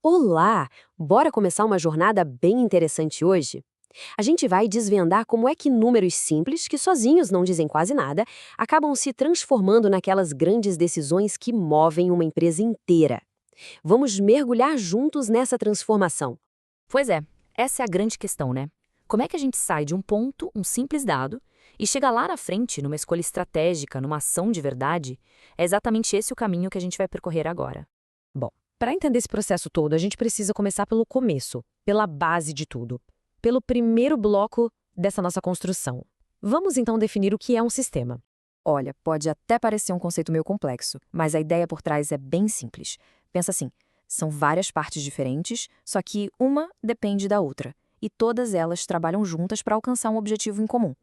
Olá! Bora começar uma jornada bem interessante hoje? A gente vai desvendar como é que números simples, que sozinhos não dizem quase nada, acabam se transformando naquelas grandes decisões que movem uma empresa inteira. Vamos mergulhar juntos nessa transformação. Pois é, essa é a grande questão, né? Como é que a gente sai de um ponto, um simples dado, e chega lá na frente, numa escolha estratégica, numa ação de verdade? É exatamente esse o caminho que a gente vai percorrer agora. Bom, para entender esse processo todo, a gente precisa começar pelo começo, pela base de tudo, pelo primeiro bloco dessa nossa construção. Vamos então definir o que é um sistema. Olha, pode até parecer um conceito meio complexo, mas a ideia por trás é bem simples. Pensa assim, são várias partes diferentes, só que uma depende da outra, e todas elas trabalham juntas para alcançar um objetivo em comum.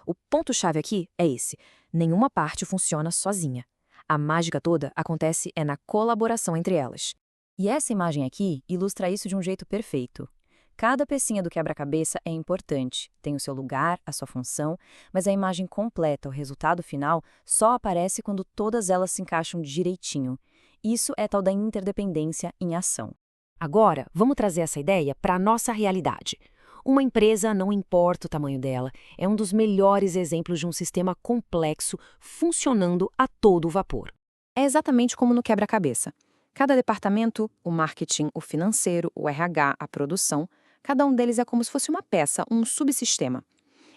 O ponto-chave aqui é esse: nenhuma parte funciona sozinha. A mágica toda acontece na colaboração entre elas. E essa imagem aqui ilustra isso de um jeito perfeito. Cada pecinha do quebra-cabeça é importante, tem o seu lugar, a sua função, mas a imagem completa, o resultado final, só aparece quando todas elas se encaixam direitinho. Isso é tal da interdependência em ação. Agora, vamos trazer essa ideia para a nossa realidade. Uma empresa, não importa o tamanho dela, é um dos melhores exemplos de um sistema complexo funcionando a todo vapor. É exatamente como no quebra-cabeça. Cada departamento, o marketing, o financeiro, o RH, a produção, cada um deles é como se fosse uma peça, um subsistema.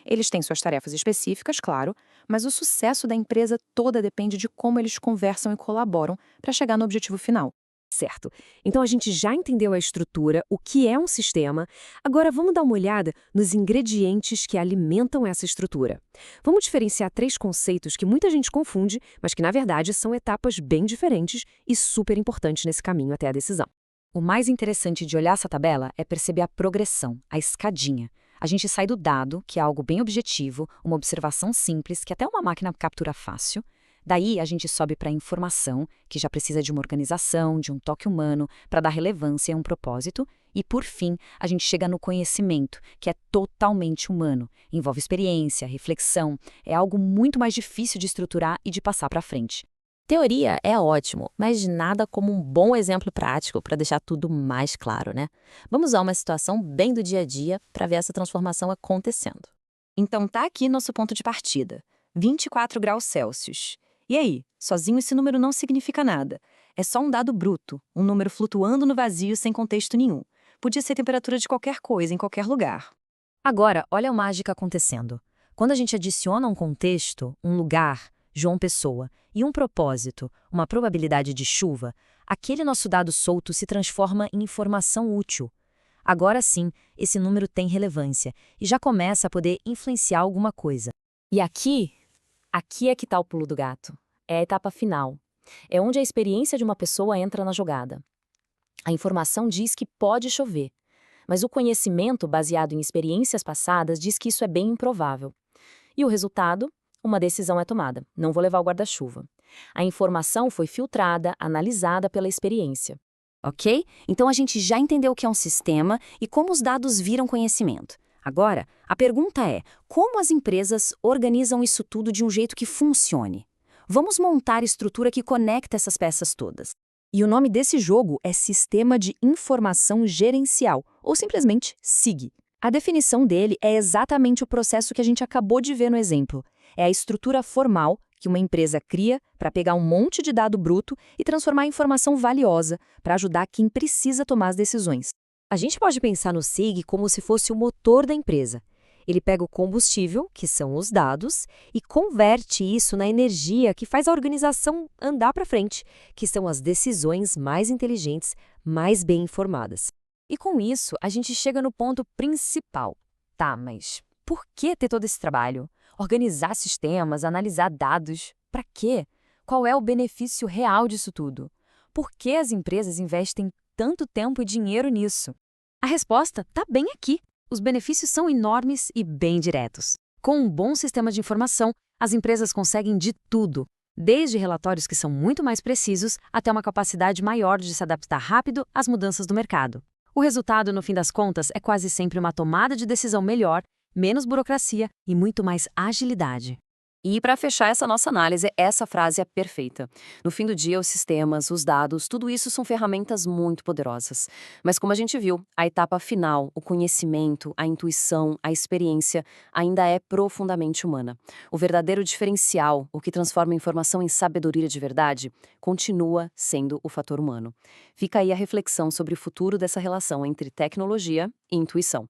Eles têm suas tarefas específicas, claro, mas o sucesso da empresa toda depende de como eles conversam e colaboram para chegar no objetivo final. Certo. Então a gente já entendeu a estrutura, o que é um sistema. Agora vamos dar uma olhada nos ingredientes que alimentam essa estrutura. Vamos diferenciar três conceitos que muita gente confunde, mas que na verdade são etapas bem diferentes e super importantes nesse caminho até a decisão. O mais interessante de olhar essa tabela é perceber a progressão, a escadinha. A gente sai do dado, que é algo bem objetivo, uma observação simples, que até uma máquina captura fácil. Daí a gente sobe para a informação, que já precisa de uma organização, de um toque humano, para dar relevância a um propósito. E, por fim, a gente chega no conhecimento, que é totalmente humano. Envolve experiência, reflexão, é algo muito mais difícil de estruturar e de passar para frente. Teoria é ótimo, mas nada como um bom exemplo prático para deixar tudo mais claro, né? Vamos usar uma situação bem do dia a dia para ver essa transformação acontecendo. Então tá aqui nosso ponto de partida, 24 graus Celsius. E aí, sozinho esse número não significa nada. É só um dado bruto, um número flutuando no vazio sem contexto nenhum. Podia ser temperatura de qualquer coisa, em qualquer lugar. Agora, olha a mágica acontecendo. Quando a gente adiciona um contexto, um lugar, João Pessoa, e um propósito, uma probabilidade de chuva, aquele nosso dado solto se transforma em informação útil. Agora sim, esse número tem relevância e já começa a poder influenciar alguma coisa. E aqui é que tá o pulo do gato. É a etapa final. É onde a experiência de uma pessoa entra na jogada. A informação diz que pode chover, mas o conhecimento baseado em experiências passadas diz que isso é bem improvável. E o resultado? Uma decisão é tomada. Não vou levar o guarda-chuva. A informação foi filtrada, analisada pela experiência. Ok? Então a gente já entendeu o que é um sistema e como os dados viram conhecimento. Agora, a pergunta é: como as empresas organizam isso tudo de um jeito que funcione? Vamos montar a estrutura que conecta essas peças todas. E o nome desse jogo é Sistema de Informação Gerencial, ou simplesmente SIG. A definição dele é exatamente o processo que a gente acabou de ver no exemplo. É a estrutura formal que uma empresa cria para pegar um monte de dado bruto e transformar em informação valiosa para ajudar quem precisa tomar as decisões. A gente pode pensar no SIG como se fosse o motor da empresa. Ele pega o combustível, que são os dados, e converte isso na energia que faz a organização andar para frente, que são as decisões mais inteligentes, mais bem informadas. E com isso, a gente chega no ponto principal. Tá, mas por que ter todo esse trabalho? Organizar sistemas, analisar dados. Para quê? Qual é o benefício real disso tudo? Por que as empresas investem tanto tempo e dinheiro nisso? A resposta está bem aqui. Os benefícios são enormes e bem diretos. Com um bom sistema de informação, as empresas conseguem de tudo, desde relatórios que são muito mais precisos até uma capacidade maior de se adaptar rápido às mudanças do mercado. O resultado, no fim das contas, é quase sempre uma tomada de decisão melhor, menos burocracia e muito mais agilidade. E para fechar essa nossa análise, essa frase é perfeita. No fim do dia, os sistemas, os dados, tudo isso são ferramentas muito poderosas. Mas como a gente viu, a etapa final, o conhecimento, a intuição, a experiência, ainda é profundamente humana. O verdadeiro diferencial, o que transforma a informação em sabedoria de verdade, continua sendo o fator humano. Fica aí a reflexão sobre o futuro dessa relação entre tecnologia e intuição.